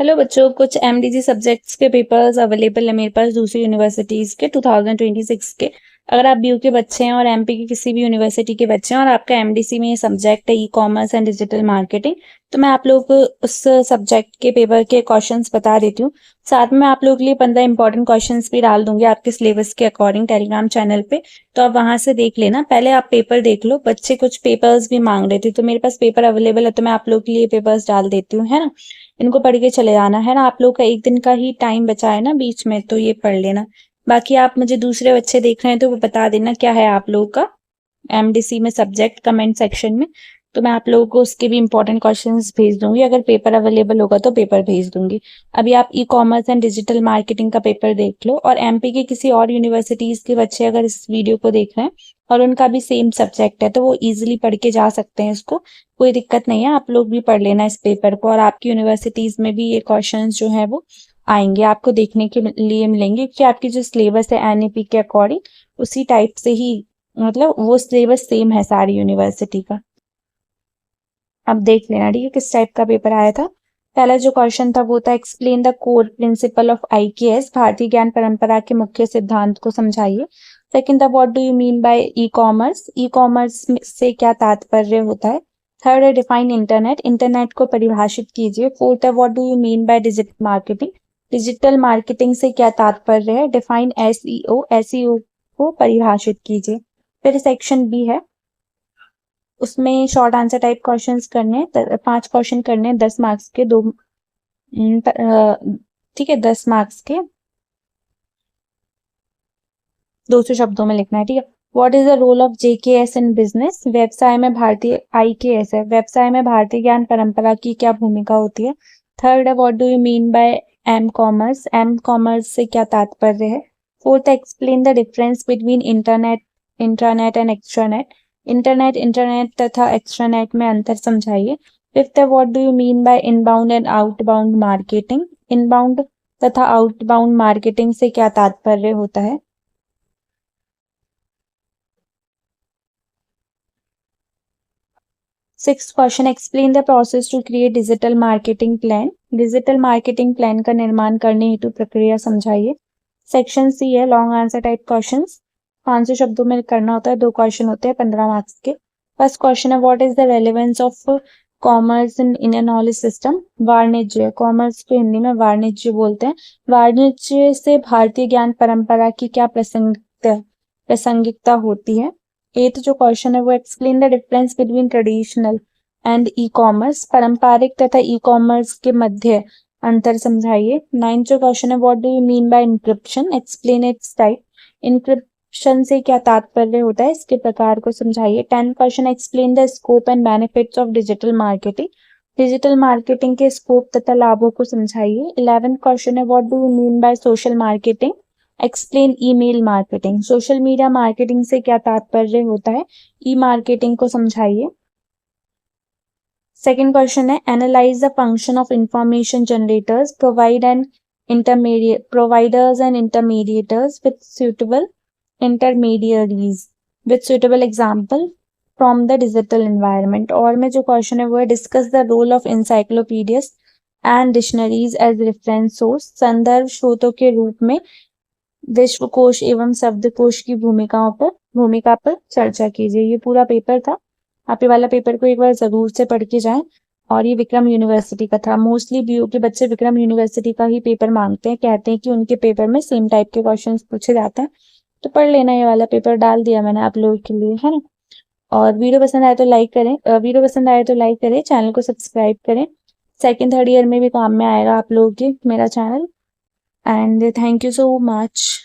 Hello बच्चों, कुछ MDG subjects के पेपर्स अवेलेबल है मेरे पास दूसरी यूनिवर्सिटीज़ के 2026 के। अगर आप बीयू के बच्चे हैं और एमपी की किसी भी यूनिवर्सिटी के बच्चे हैं और आपका एमडीसी में ये सब्जेक्ट है e commerce and digital marketing, तो मैं आप लोगों को उस सब्जेक्ट के पेपर के क्वेश्चंस बता देती हूँ। साथ में आप लोगों के लिए 15 इंपॉर्टेंट क्वेश्चंस भी डाल दूंगी आपके सिलेबस के अकॉर्डिंग टेलीग्राम चैनल पे, तो आप वहां से देख लेना। पहले आप पेपर देख लो। बच्चे कुछ पेपर्स भी मांग रहे थे, तो मेरे पास पेपर अवेलेबल है, तो मैं आप लोगों के लिए पेपर्स डाल देती हूँ, है ना। इनको पढ़ के चले जाना है ना। आप लोग का एक दिन का ही टाइम बचा है ना बीच में, तो ये पढ़ लेना। बाकी आप मुझे दूसरे बच्चे देख रहे हैं तो वो बता देना क्या है आप लोगों का एमडीसी में सब्जेक्ट कमेंट सेक्शन में, तो मैं आप लोगों को उसके भी इंपॉर्टेंट क्वेश्चंस भेज दूंगी। अगर पेपर अवेलेबल होगा तो पेपर भेज दूंगी। अभी आप e commerce and digital marketing का पेपर देख लो, और एमपी के किसी और यूनिवर्सिटीज के बच्चे अगर इस वीडियो को देख रहे हैं और उनका भी सेम सब्जेक्ट है तो वो इजिली पढ़ के जा सकते हैं इसको। कोई दिक्कत नहीं है, आप लोग भी पढ़ लेना इस पेपर को, और आपकी यूनिवर्सिटीज में भी ये क्वेश्चंस जो है वो आएंगे, आपको देखने के लिए मिलेंगे, क्योंकि आपकी जो सिलेबस है एनईपी के अकॉर्डिंग उसी टाइप से ही, मतलब वो सिलेबस सेम है सारी यूनिवर्सिटी का। अब देख लेना, ठीक है, किस टाइप का पेपर आया था। पहला जो क्वेश्चन था वो था explain the core principle of IKS, भारतीय ज्ञान परंपरा के मुख्य सिद्धांत को समझाइए। सेकंड था what do you mean bye e commerce, e commerce से क्या तात्पर्य होता है। थर्ड है डिफाइन इंटरनेट, इंटरनेट को परिभाषित कीजिए। फोर्थ है what do you mean by digital marketing, digital marketing से क्या तात्पर्य है। डिफाइन एसईओ, एसईओ को परिभाषित कीजिए। फिर सेक्शन बी है, उसमें शॉर्ट आंसर टाइप क्वेश्चंस करने हैं, 5 क्वेश्चन करने हैं, 10 मार्क्स के, दो ठीक है, 10 मार्क्स के 200 शब्दों में लिखना है, ठीक है। What is the role of JKS in business, व्यवसाय में भारतीय आईकेएस है, व्यवसाय में भारतीय ज्ञान परंपरा की क्या भूमिका होती है। थर्ड है what do you mean by M commerce, M commerce से क्या तात्पर्य है। Fourth, explain the difference between internet, intranet and extranet, internet, internet तथा एक्स्ट्रानेट में अंतर समझाइए। फिफ्थ है what do you mean by inbound and outbound marketing, inbound तथा आउटबाउंड मार्केटिंग से क्या तात्पर्य होता है। Six question, explain the process to create digital marketing plan, digital marketing plan का निर्माण करने हेतु प्रक्रिया समझाइए। सेक्शन सी है लॉन्ग आंसर टाइप क्वेश्चंस, 500 शब्दों में करना होता है, 2 क्वेश्चन होते हैं 15 मार्क्स के। फर्स्ट क्वेश्चन है what is the relevance of commerce in knowledge system, वाणिज्य, कॉमर्स को हिंदी में वाणिज्य बोलते हैं, वाणिज्य से भारतीय ज्ञान परंपरा की क्या प्रासंगिकता होती है। एथ जो क्वेश्चन है वो explain the difference between traditional and e commerce, पारंपरिक तथा ई कॉमर्स के मध्य अंतर समझाइए। नाइन्थ जो क्वेश्चन है what do you mean by encryption, explain its type, encryption से क्या तात्पर्य होता है, इसके प्रकार को समझाइए। 10th question, explain the scope and benefits of digital marketing, digital marketing के स्कोप तथा लाभों को समझाइए। 11th क्वेश्चन है what do you mean by social marketing, explain email marketing, social media marketing से क्या तात्पर्य होता है, ई मार्केटिंग को समझाइए। सेकंड क्वेश्चन है analyse the function of information generators, providers and intermediators with suitable intermediaries with suitable example from the digital environment. और में जो क्वेश्चन है वो है discuss the role of encyclopedias and dictionaries as reference source, संदर्भ स्रोतों के रूप में विश्वकोश एवं शब्दकोश की भूमिका पर चर्चा कीजिए। ये पूरा पेपर था। आप ये वाला पेपर को एक बार जरूर से पढ़ के जाएं। और ये विक्रम यूनिवर्सिटी का था। मोस्टली बीयू के बच्चे विक्रम यूनिवर्सिटी का ही पेपर मांगते हैं, कहते हैं कि उनके पेपर में सेम टाइप के क्वेश्चन पूछे जाते हैं, तो पढ़ लेना। ये वाला पेपर डाल दिया मैंने आप लोगों के लिए, है ना। और वीडियो पसंद आए तो लाइक करें, चैनल को सब्सक्राइब करें। सेकेंड थर्ड ईयर में भी काम में आएगा आप लोगों के मेरा channel. And thank you so much.